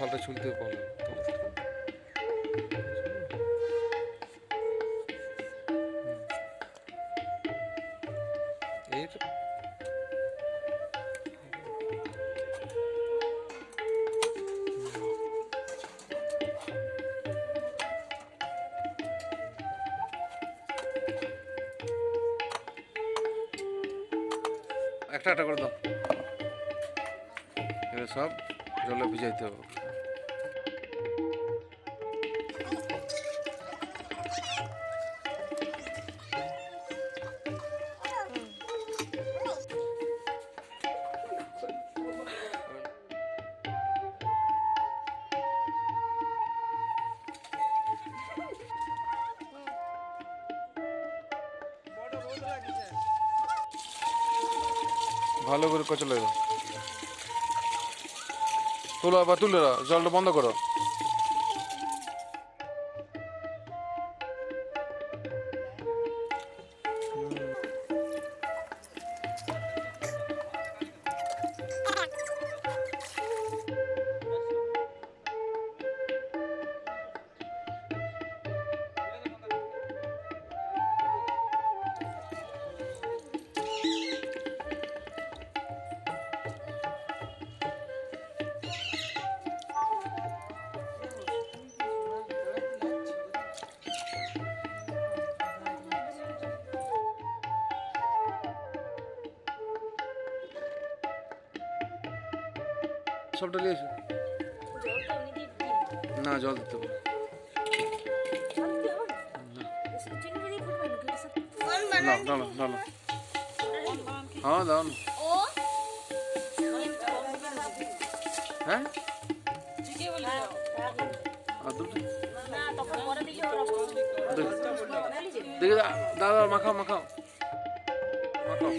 থালটা ছুলতে ভালো এই তো একটা একটা করে দাও এবার সব জলে ভিজাইতে হবে ভালো করে কচলে দাও তুলো আবার তুলে দাও জলটা বন্ধ করো সবটা নিয়ে এসো না জল দিতে হবে হ্যাঁ দাও না হ্যাঁ দেখে দাদা মাখাও মাখাও মাখাও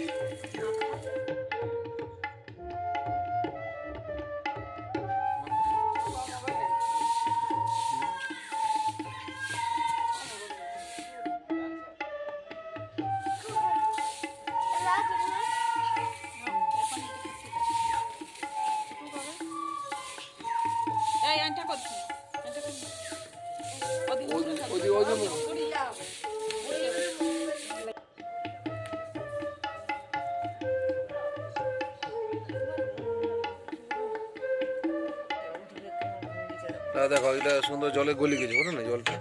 দেখো এটা সুন্দর জলে গলি গেছে বুঝলো না জলটা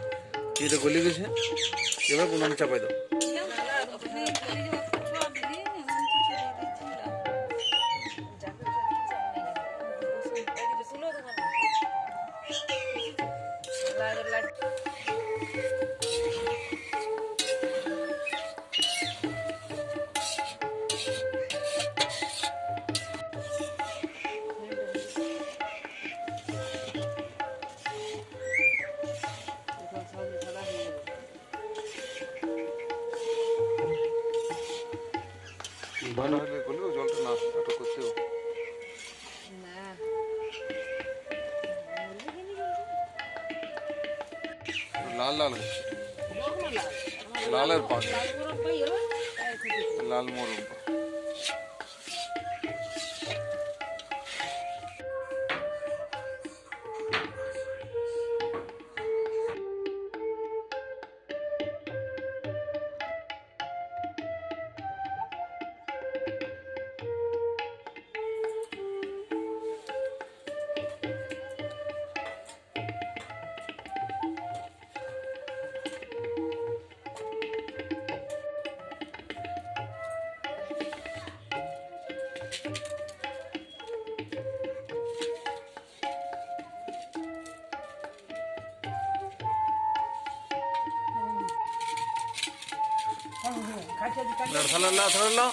এটা গলি গেছে এবার উনুন চাপাই দাও ভালো হলে করলেও জলটা না একটু করতেও লাল লাল হচ্ছে লালের পাক লাল মোরব্বা ধরলাম ধরলাম